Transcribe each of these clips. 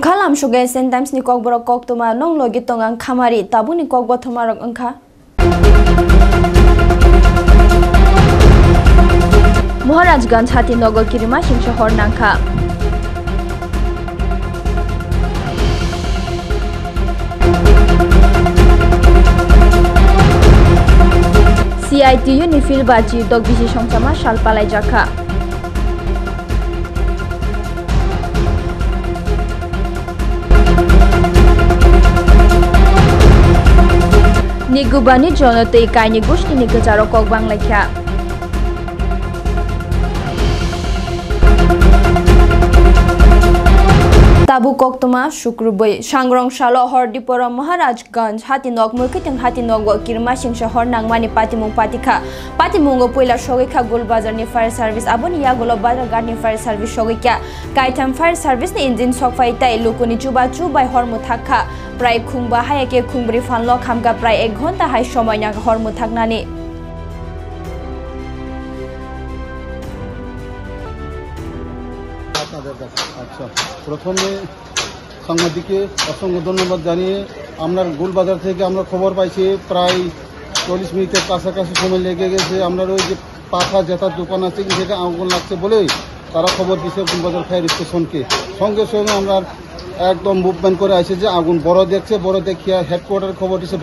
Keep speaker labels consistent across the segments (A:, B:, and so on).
A: Kalam suge sometimes ni kok borok kok tuma nong logi tongang khamari tabu ni kok bothoma rok angkha Maharajganj Hatinagar Kirima Singh Shahar Nangkha CITU ni filbaji dog bisi songchama salpalai jakha Nigubani jonotei kaini gusti ni gejaro kok banglaikha Tabu koktoma shukrubai sangrong shalo hordipora Maharajganj Hatinagar murkiting Hatinagar Kirima Singh Shahar nangmani patimung patimungo poila shogikha Gulbazar ni fire service aboni ya Gulbazar gard ni fire service shogikha kaitam fire service ni engine sokfai tai lukuni chuba chubai hormuthakha prai khungba hayake khungbri fanlo khamka prai 1 ঘন্টা hai সময় na hormuthaknani
B: আচ্ছা প্রথমে সাংবাদিককে অসংখ্য ধন্যবাদ জানিয়ে আমরা গুলবাজার থেকে আমরা খবর পাইছি প্রায় 40 মিনিটের কাছাকাছি সময় লেগে গেছে আমরা ওই যে পাখা জেতার দোকান আছে সেটা আগুন লাগছে বলেই তারা খবর দিয়েছে গুলবাজার ফায়ার স্টেশনকে সঙ্গে সঙ্গে আমরা একদম মুভমেন্ট করে আসে যে আগুন বড় দেখছে বড় দেখিয়া হেডকোয়ার্টার খবর দিচ্ছে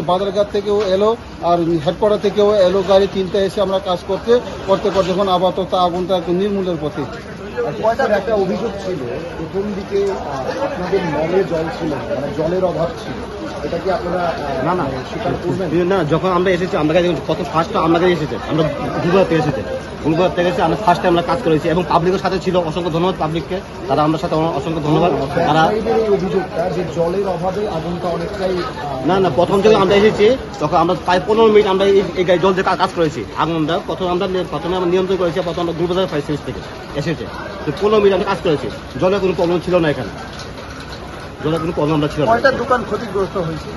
B: বাজারঘাট থেকেও এলো আর হেডকোয়ার্টার থেকেও এলো গাড়ি 3টা এসে আমরা কাজ করতে যখন আপাতত আগুনটা একটু নির্মূলের পথে
C: একটা অভিযোগ ছিল প্রথম দিকে আপনাদের নলে জল ছিল মানে জলের অভাব ছিল এটা কি আপনারা
D: না স্বীকার করবেন না যখন আমরা এসেছি আমরা কত ফার্স্ট আমরা এসেছে আমরা গুলবাজার থেকে এসেছে গুলবাজার থেকে এসে আমরা ফার্স্ট টাইম আমরা কাজ করেছি এবং পাবলিকের সাথে ছিল অসংখ্য ধন্যবাদ পাবলিককে তারা আমাদের সাথে অসংখ্য ধন্যবাদ তারা
C: এই অভিযোগটা যে জলের অভাবে আগুনটা অনেকটাই
D: না প্রথম যখন আমরা এসেছি তখন আমরা প্রায় 15 মিনিট আমরা এই জল দিয়ে কাজ করেছি আগুনটা প্রথমে আমরা নিয়ন্ত্রণ করেছি প্রথমে আমরা গুলবাজার ফায়ার সার্ভিস থেকে এসেছে তো 15 মিনিট আমরা কাজ করেছি জলের কোনো প্রবলেম ছিল না এখানে জলের কোনো প্রবলেম আমরা ছিল না
C: কয়টা দোকান ক্ষতিগ্রস্ত হয়েছে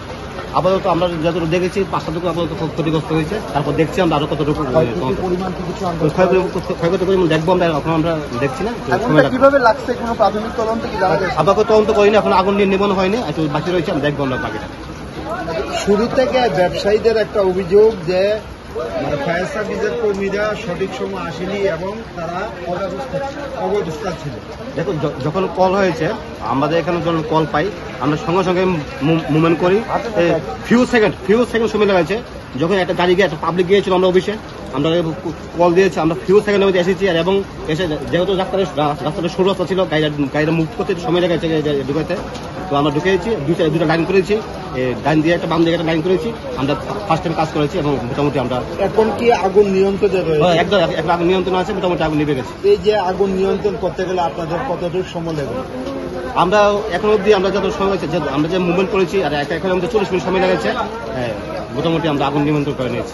D: আপাতত আমরা যতটুকু দেখেছি 5টা দোকান আপাতত ক্ষতিগ্রস্ত হয়েছে তারপর দেখছি আমরা আরো কতটুকু ক্ষয়ক্ষতি পরিমাণ দেখবো আমরা এখন আমরা দেখছি না
C: কিভাবে লাগছে কোনো প্রাথমিক তদন্ত কি জানা গেছে
D: আপাতত তদন্ত করিনি এখন আগুন নিয়ে নিবন হয়নি একটু বাকি রয়েছে আমরা দেখবো আমরা বাকিটা
C: শুরু থেকে ব্যবসায়ীদের একটা অভিযোগ যে ফায়ার সার্ভিসের কর্মীরা সঠিক সময় আসেনি এবং তারা অব্যবস্থা ছিল
D: দেখো যখন কল হয়েছে আমাদের এখানে যখন কল পাই আমরা সঙ্গে সঙ্গে মুভমেন্ট করি ফিউ সেকেন্ড সময় লাগাইছে যখন একটা গাড়ি গিয়ে একটা পাবলিক গিয়েছিল আমরা অফিসে আমরা কল দিয়েছি আমরা ফিউ সেকেন্ডের মধ্যে এসেছি আর এবং এসে যেহেতু রাস্তাটা সরু রাস্তা ছিল গাড়িটা মুভ করতে সময় লেগেছে ঢুকাতে তো আমরা ঢুকেছি দুটা লাইন করেছি ডাইন দিয়ে একটা বাম দিকে একটা লাইন করেছি আমরা ফার্স্ট টাইম কাজ করেছি এবং মোটামুটি আমরা
C: এখন কি আগুন নিয়ন্ত্রণে রয়েছে
D: একদম আগুন নিয়ন্ত্রণ আছে মোটামুটি আগুন নিভে গেছে
C: এই যে আগুন নিয়ন্ত্রণ করতে গেলে আপনাদের কতটুকু সময় লাগবে
D: আমরা এখন অবধি আমরা যত সময় হয়েছে আমরা যে মুভমেন্ট করেছি আর এখানে আমাদের 40 মিনিট সময় লেগেছে মোটামুটি আমরা আগুন নিয়ন্ত্রণ করে নিয়েছি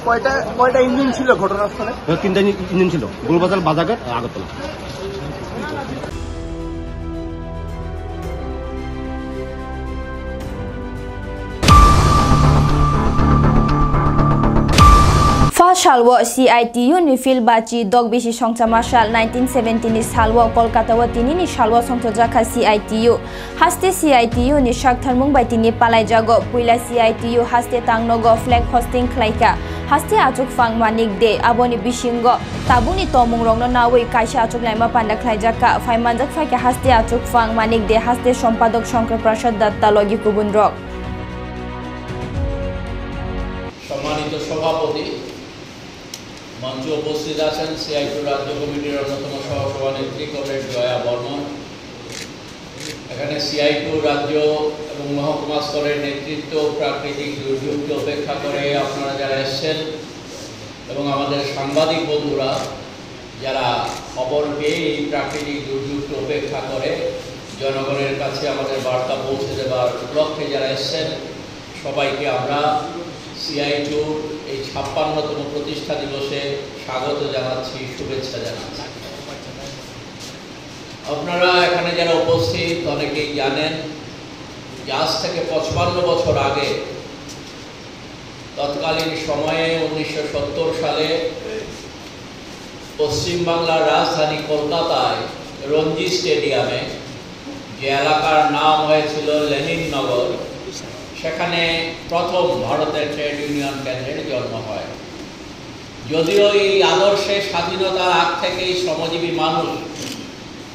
C: কয়টা ইঞ্জিন ছিল ঘটনাস্থলে
D: 3টা ইঞ্জিন ছিল গুলবাজার বাজারঘাট Agartala
A: Salwo CITU ni filbaji dog bisi songchama sal 1970 ni salwo Kolkata wa tini ni salwo songtojaka CITU haste CITU ni shaktharmung bai tini palai jago puila CITU haste tangnogo flag hosting khlaika haste achuk fang manik de aboni bisingo tabuni tomung rongno nawi kaisa achuk laima panda khlaijaka faimanjak faika haste achuk fang manik de haste সম্পাদক শঙ্কর প্রসাদ দত্তা লগি কুবুন্দ্রক
E: সম্মানিত সভাপতি মঞ্চে উপস্থিত আছেন CITU রাজ্য কমিটির অন্যতম সহসভানেত্রী কমরেড জয়া বর্মন এখানে সিআইটু রাজ্য এবং মহকুমা স্তরের নেতৃত্ব প্রাকৃতিক দুর্যোগকে উপেক্ষা করে আপনারা যারা এসেছেন এবং আমাদের সাংবাদিক বন্ধুরা যারা খবর পেয়ে এই প্রাকৃতিক দুর্যোগকে উপেক্ষা করে জনগণের কাছে আমাদের বার্তা পৌঁছে দেওয়ার লক্ষ্যে যারা এসেছেন সবাইকে আমরা সিআইটুর এই 56তম প্রতিষ্ঠা দিবসে স্বাগত জানাচ্ছি শুভেচ্ছা জানাচ্ছি আপনারা এখানে যারা উপস্থিত অনেকেই জানেন যে আজ থেকে 55 বছর আগে তৎকালীন সময়ে 1970 সালে পশ্চিম বাংলার রাজধানী কলকাতায় রঞ্জি স্টেডিয়ামে যে এলাকার নাম হয়েছিল লেনিননগর, সেখানে প্রথম ভারতের ট্রেড ইউনিয়ন কেন্দ্রের জন্ম হয়। যদিও এই আদর্শে স্বাধীনতার আগ থেকেই শ্রমজীবী মানুষ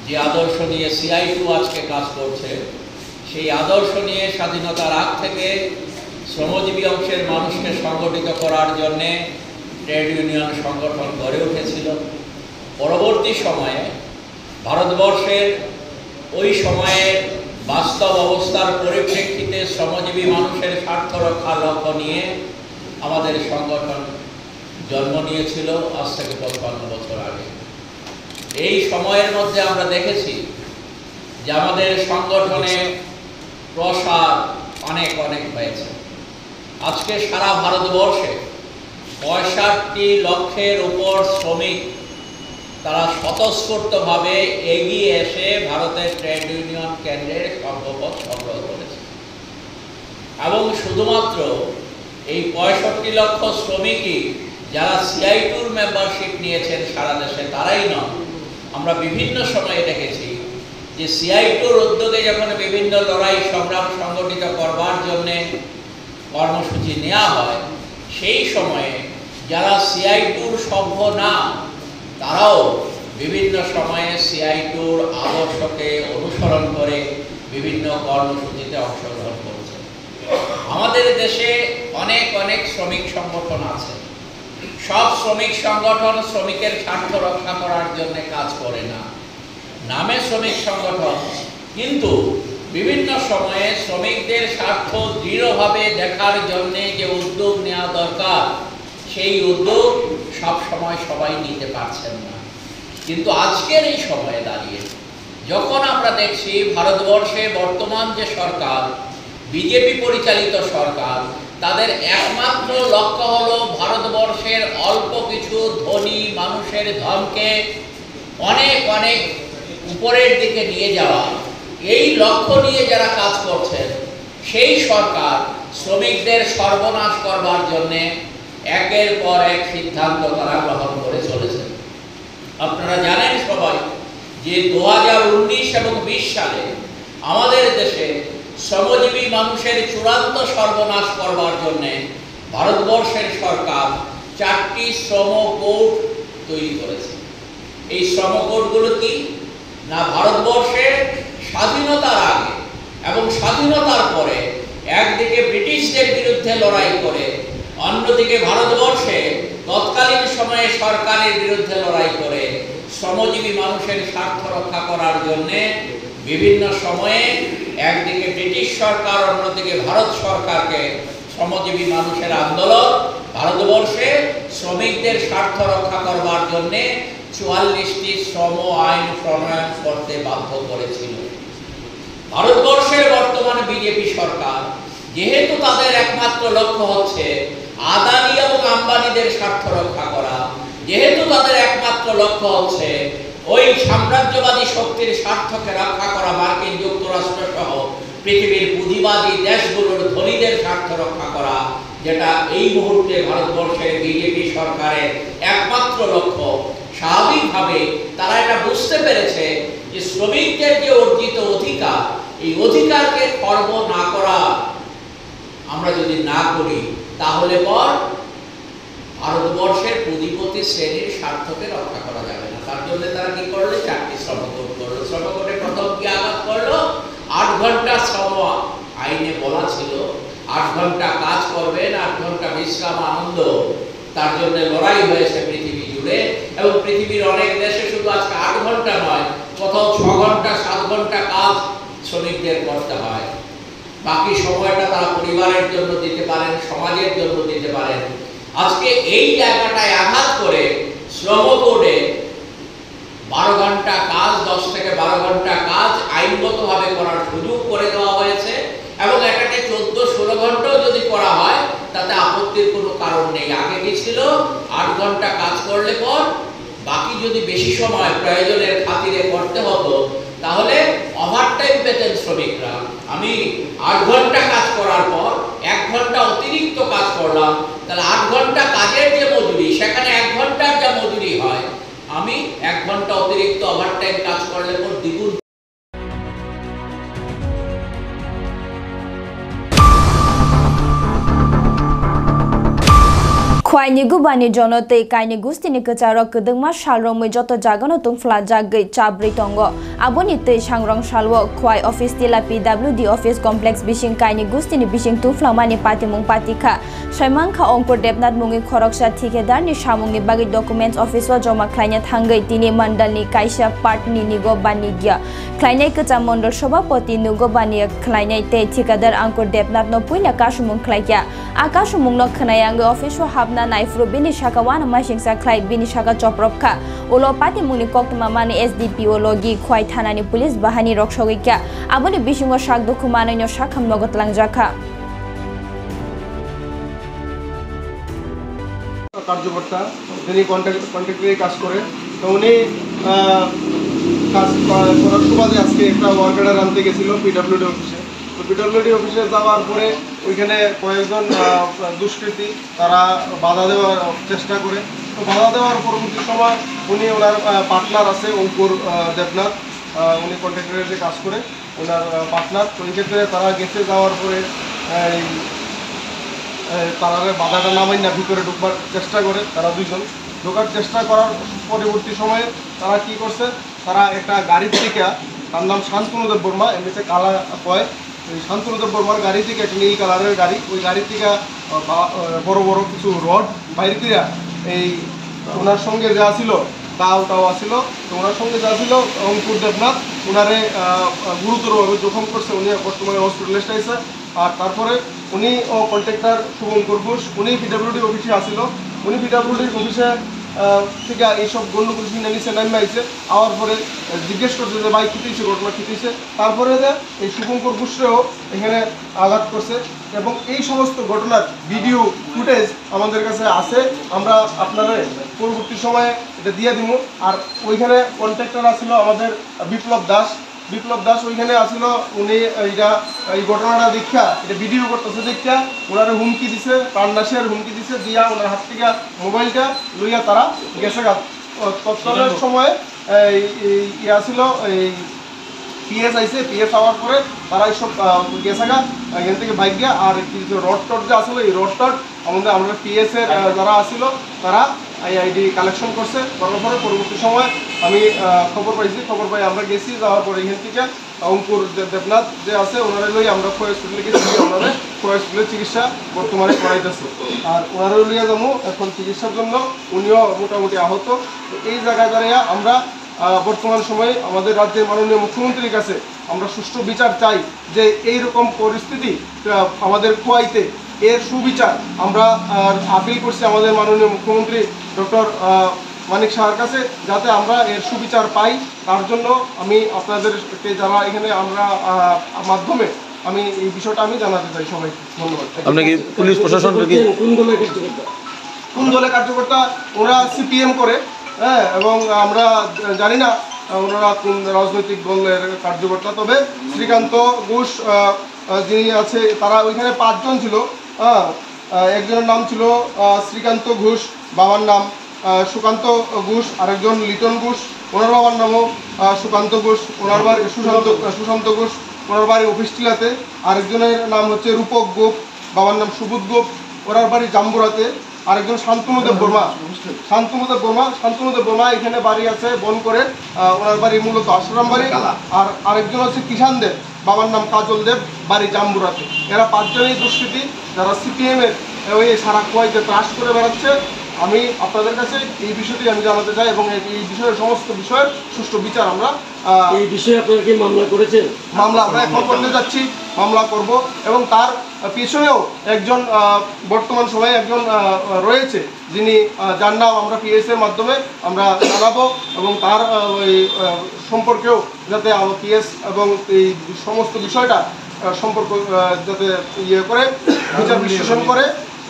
E: যে আদর্শ নিয়ে CI2 আজকে কাজ করছে, সেই আদর্শ নিয়ে স্বাধীনতার আগ থেকে শ্রমজীবী অংশের মানুষকে সংগঠিত করার জন্যে ট্রেড ইউনিয়ন সংগঠন গড়ে উঠেছিল। পরবর্তী সময়ে ভারতবর্ষের ওই সময়ের বাস্তব অবস্থার পরিপ্রেক্ষিতে শ্রমজীবী মানুষের স্বার্থ রক্ষার লক্ষ্য নিয়ে আমাদের সংগঠন জন্ম নিয়েছিল আজ থেকে 55 বছর আগে। এই সময়ের মধ্যে আমরা দেখেছি যে আমাদের সংগঠনে প্রসার অনেক হয়েছে। আজকে সারা ভারতবর্ষে 65 লক্ষের উপর শ্রমিক তারা স্বতঃস্ফূর্তভাবে এগিয়ে এসে ভারতের ট্রেড ইউনিয়ন কেন্দ্রের সর্বপদ সংগ্রহ করেছে। এবং শুধুমাত্র এই 65 লক্ষ শ্রমিকই যারা CI2-র মেম্বারশিপ নিয়েছেন সারা দেশে তারাই নয়, আমরা বিভিন্ন সময়ে দেখেছি যে CI2-র উদ্যোগে যখন বিভিন্ন লড়াই সংগ্রাম সংগঠিত করবার জন্যে কর্মসূচি নেওয়া হয়, সেই সময়ে যারা CI2-র সভ্য না তারাও বিভিন্ন সময়ে CI2-র আদর্শকে অনুসরণ করে বিভিন্ন কর্মসূচিতে অংশগ্রহণ করছে। আমাদের দেশে অনেক শ্রমিক সংগঠন আছে। সব শ্রমিক সংগঠন শ্রমিকের স্বার্থ রক্ষা করার জন্য কাজ করে না, নামে শ্রমিক সংগঠন, কিন্তু বিভিন্ন সময়ে শ্রমিকদের স্বার্থ দৃঢ়ভাবে দেখার জন্য যে উদ্যোগ নেওয়া দরকার, সেই উদ্যোগ সব সময় সবাই নিতে পারছেন না। কিন্তু আজকের এই সময়ে দাঁড়িয়ে যখন আমরা দেখছি ভারতবর্ষে বর্তমান যে সরকার, বিজেপি পরিচালিত সরকার, তাদের একমাত্র লক্ষ্য হলো ভারতবর্ষের অল্প কিছু ধনী মানুষের ধনকে অনেক উপরের দিকে নিয়ে যাওয়া, এই লক্ষ্য নিয়ে যারা কাজ করছেন, সেই সরকার শ্রমিকদের সর্বনাশ করবার জন্যে একের পর এক সিদ্ধান্ত তারা গ্রহণ করে চলেছে। আপনারা জানেন সবাই যে 2019 এবং 20 সালে আমাদের দেশে শ্রমজীবী মানুষের চূড়ান্ত সর্বনাশ করবার জন্যে ভারতবর্ষের সরকার 4টি শ্রম কোড তৈরি করেছে। এই শ্রম কোডগুলো কি না, ভারতবর্ষের স্বাধীনতার আগে এবং স্বাধীনতার পরে একদিকে ব্রিটিশদের বিরুদ্ধে লড়াই করে, অন্যদিকে ভারতবর্ষে তৎকালীন সময়ে সরকারের বিরুদ্ধে লড়াই করে শ্রমজীবী মানুষের স্বার্থ রক্ষা করার জন্যে বিভিন্ন সময়ে একদিকে ব্রিটিশ সরকার, অন্যদিকে ভারত সরকারকে শ্রমজীবী মানুষের আন্দোলন ভারতবর্ষে শ্রমিকদের স্বার্থ রক্ষা করবার জন্যে 44টি শ্রম আইন প্রণয়ন করতে বাধ্য করেছিল। ভারতবর্ষের বর্তমান বিজেপি সরকার যেহেতু তাদের একমাত্র লক্ষ্য হচ্ছে আদানি এবং আম্বানিদের স্বার্থ রক্ষা করা, যেহেতু তাদের একমাত্র লক্ষ্য হচ্ছে ওই সাম্রাজ্যবাদী শক্তির স্বার্থকে রক্ষা করা, মার্কিন যুক্তরাষ্ট্র সহ পৃথিবীর পুঁজিবাদী দেশগুলোর ধনীদের স্বার্থ রক্ষা করা, যেটা এই মুহূর্তে ভারতবর্ষের বিজেপি সরকারের একমাত্র লক্ষ্য, স্বাভাবিকভাবে তারা এটা বুঝতে পেরেছে যে শ্রমিকদের যে অর্জিত অধিকার, এই অধিকারকে খর্ব না করা আমরা যদি না করি, তাহলে পর ভারতবর্ষের পুঁজিপতি শ্রেণীর স্বার্থকে রক্ষা করা যাবে না। তার জন্য তারা কি করলো, 4টি শ্রমকোড করলো। শ্রমকোডে প্রথম কি আঘাত করলো, 8 ঘন্টা শ্রম আইনে বলা ছিল 8 ঘন্টা কাজ করবেন, 8 ঘন্টা বিশ্রাম আনন্দ, তার জন্য লড়াই হয়েছে পৃথিবী জুড়ে। এবং পৃথিবীর অনেক দেশে শুধু আজকে 8 ঘন্টা নয়, কোথাও 6 ঘন্টা 7 ঘন্টা কাজ শ্রমিকদের করতে হয়। বাকি সময়টা তারা পরিবারের জন্য দিতে পারেন, সমাজের জন্য দিতে পারেন। আজকে এই জায়গাটায় আঘাত করে শ্রম কোডে 12 ঘন্টা কাজ, 10 থেকে 12 ঘন্টা কাজ আইনগতভাবে করার সুযোগ করে দেওয়া হয়েছে। এবং এটাকে 14-16 ঘন্টাও যদি করা হয় তাতে আপত্তির কোনো কারণ নেই। আগে কি ছিল, 8 ঘন্টা কাজ করলে পর বাকি যদি বেশি সময় প্রয়োজনের খাতিরে করতে হতো, তাহলে ওভারটাইম পেতেন শ্রমিকরা। আমি 8 ঘন্টা কাজ করার পর 1 ঘন্টা অতিরিক্ত কাজ করলাম, তাহলে 8 ঘন্টা কাজের যে মজুরি, সেখানে 1 ঘন্টার যা মজুরি হয়, আমি 1 ঘন্টা অতিরিক্ত ওভারটাইম কাজ করলে পর দ্বিগুণ
A: Kaini gubani jonote kaini gustini kecaro kedengma shalrong joto jagano tungfla jagai cabri tongo. Aboni te sangrong shalwo kwai office tila PWD office complex bising kaini gustini bising tungfla mani pati mung patika. Saimangka ongkur depnat mungi khoroksa thikedar ni samungi bagi documents office wa joma klaina thangai tini mandal ni kaisa partni nigo banigya. Klainai keca mondol sobapoti nugo bani klainai te thikadar angkur depnat no puila kasumung klaikya. Akasumung no khnayang office wa habna naifru bini shaka wana mashingsa klai bini shaka chopropka ulo pati muni koktuma mani SDPO logi khwai thanani police bahani roksogikya aboni bisingo shak dukumano nyo shakham nogot langjaka
F: কার্যকর্তা যিনি কন্ট্রাক্টরে কাজ করে তো উনি কাজ করার সুবাদে আজকে একটা ওয়ার্ক অর্ডার আনতে গেছিল পিডব্লিউডি অফিসে। তো পিডব্লিউডি অফিসে যাওয়ার পরে ওইখানে কয়েকজন দুষ্কৃতী তারা বাধা দেওয়ার চেষ্টা করে। তো বাধা দেওয়ার পরবর্তী সময় উনি ওনার পার্টনার আছে অঙ্কুর দেবনাথ, উনি কন্ট্রাক্টরে কাজ করে ওনার পার্টনার। তো এই ক্ষেত্রে তারা গেছে, যাওয়ার পরে তারা বাধাটা নামাই না ভিতরে ঢুকবার চেষ্টা করে। তারা দুইজন ঢোকার চেষ্টা করার পরবর্তী সময়ে তারা কি করছে, তারা একটা গাড়ির থেকে, তার নাম শান্তনুদেব বর্মা, এমনিতে কালা কয়, ওই শান্তনুদেব বর্মার গাড়ি থেকে একটা নীল কালারের গাড়ি, ওই গাড়ির থেকে বড় বড় কিছু রড বাইর করিয়া এই ওনার সঙ্গে যা ছিল তাও আসিল। তো ওনার সঙ্গে যা ছিল অঙ্কুর দেবনাথ, ওনারে গুরুতরভাবে জখম করছে। উনি বর্তমানে হসপিটালাইজড আছে। আর তারপরে উনি ও কন্ট্রাক্টর শুভঙ্কর ঘোষ, উনি পিডব্লিউডি অফিসে আসিল। উনি পিডব্লিউডি অফিসে থেকে এইসব গণ্ডগোল শুনে নিচে নামে আইছে। আওয়ার পরে জিজ্ঞেস করছে যে ভাই কী ঘটনা কী হয়েছে। তারপরে যে এই শুভঙ্কর ঘোষরেও এখানে আঘাত করছে এবং এই সমস্ত ঘটনার ভিডিও ফুটেজ আমাদের কাছে আছে। আমরা আপনারা পরবর্তী সময়ে এটা দিয়ে দিব। আর ওইখানে কন্ট্রাক্টর আসছিল আমাদের বিপ্লব দাস ওইখানে আসিল। উনি এই ঘটনাটা দেখা, এটা ভিডিও করতেছে দেখা ওনারা হুমকি দিছে, প্রাণনাশের হুমকি দিছে, দিয়া ওনার হাত থেকে মোবাইলটা লইয়া তারা গেছে গা। তৎকালীন সময়ে আসিল এই পিএস আইসে, পিএস হওয়ার পরে তারা এইসব গেছে গা এখান থেকে বাইক গিয়া। আর কিছু রড টড যে আসলো, এই রড টড আমাদের পিএসের যারা আসিল তারা আইডি কালেকশন করছে। করার পরে পরবর্তী সময় আমি খবর পাই, আমরা গেছি। যাওয়ার পরে এখান থেকে অঙ্কুর দেবনাথ যে আছে ওনারা লই আমরা খোয়া হসপিটালে গেছি। ওনারা খোয়া হসপিটালের চিকিৎসা বর্তমানে করাইতেছে। আর ওনারা লইয়া যাবো এখন চিকিৎসার জন্য, উনিও মোটামুটি আহত। তো এই জায়গায় দাঁড়িয়ে আমরা বর্তমান সময়ে আমাদের রাজ্যের মাননীয় মুখ্যমন্ত্রীর কাছে আমরা সুষ্ঠু বিচার চাই যে এইরকম পরিস্থিতি আমাদের খোয়াইতে এর সুবিচার আমরা আপিল করছি আমাদের মাননীয় মুখ্যমন্ত্রী ডক্টর মানিক সাহার কাছে, যাতে আমরা এর সুবিচার পাই। তার জন্য আমি আপনাদেরকে যারা এখানে আমরা মাধ্যমে আমি এই বিষয়টা আমি জানাতে চাই সবাইকে। ধন্যবাদ।
G: আপনাকে পুলিশ প্রশাসন
F: কোন দলের কার্যকর্তা? ওরা সিপিএম করে, হ্যাঁ, এবং আমরা জানি না ওনারা কোন রাজনৈতিক দলের কার্যকর্তা। তবে শ্রীকান্ত ঘোষ যিনি আছে, তারা ওইখানে 5 জন ছিল। একজনের নাম ছিল শ্রীকান্ত ঘোষ, বাবার নাম সুকান্ত ঘোষ, আরেকজন লিটন ঘোষ, ওনার বাবার নামও সুকান্ত ঘোষ, ওনার বাড়ি সুশান্ত ঘোষ, ওনার বাড়ি অফিস টিলাতে। আরেকজনের নাম হচ্ছে রূপক গোপ, বাবার নাম সুবোধ গোপ, ওনার বাড়ি জাম্বুরাতে। আরেকজন শান্তনুদেব বর্মা এখানে বাড়ি আছে বন করে, ওনার বাড়ি মূলত আশ্রম বাড়ি। আর আরেকজন হচ্ছে কিষান দেব, বাবার নাম কাজল দেব, বাড়ি জাম্বুরাতে। এরা 5 জনই দুষ্কৃতী যারা সিপিএমের ওই সারা খোয়াইতে ত্রাস করে বেড়াচ্ছে। আমি আপনাদের কাছে এই বিষয়টি আমি জানাতে চাই এবং এই বিষয়ের সমস্ত বিষয়ের সুষ্ঠু বিচার আমরা
G: এই বিষয়ে আপনারা কি মামলা করেছেন?
F: মামলা আমরা এখন করতে যাচ্ছি, মামলা করব। এবং তার পিছনেও একজন বর্তমান সময়ে একজন রয়েছে যিনি, যার নাম আমরা পিএসের মাধ্যমে আমরা জানাবো এবং তার ওই সম্পর্কেও যাতে পিএস এবং এই সমস্ত বিষয়টা সম্পর্ক যাতে করে বিচার বিশ্লেষণ করে,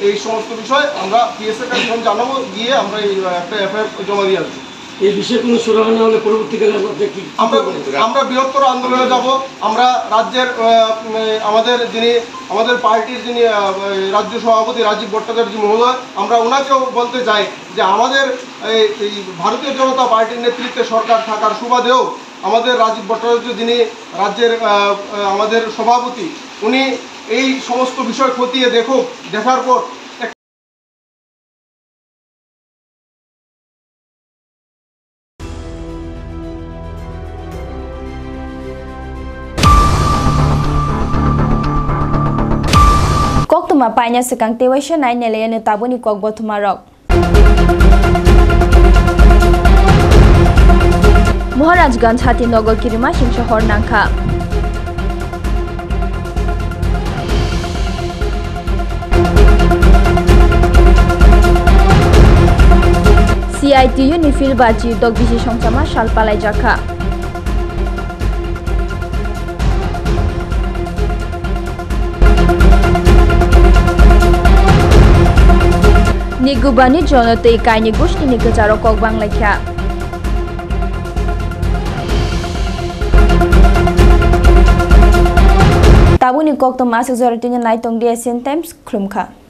F: এই সমস্ত বিষয় আমরা পিএসের কাছে জানাবো, গিয়ে আমরা এই একটা এফআইআর জমা দিয়ে আসবো।
G: এই বিষয়ে কোনো সুরাহা না হলে পরবর্তীকালে
F: আমরা বৃহত্তর আন্দোলনে যাব। আমরা রাজ্যের আমাদের পার্টির যিনি রাজ্য সভাপতি রাজীব ভট্টাচার্য মহোদয়, আমরা ওনাকেও বলতে চাই যে আমাদের এই ভারতীয় জনতা পার্টির নেতৃত্বে সরকার থাকার সুবাদেও আমাদের রাজীব ভট্টাচার্য যিনি রাজ্যের আমাদের সভাপতি, উনি এই সমস্ত বিষয় খতিয়ে দেখার পর
A: tuma paina sekang tewasya nai nelayan tabuni kok botumarok. Maharajganj Hatinagar Kirima Shahar Nangkha. CITU Nifil Baji Dogbisi Songchama Shalpalai Jaka. Nigubani Jonathan Kaini Gushti Nikajaro Kok Banglakya. Tabuni Kok to Masuk Zoratinya Naitong di Asian Times Klumka.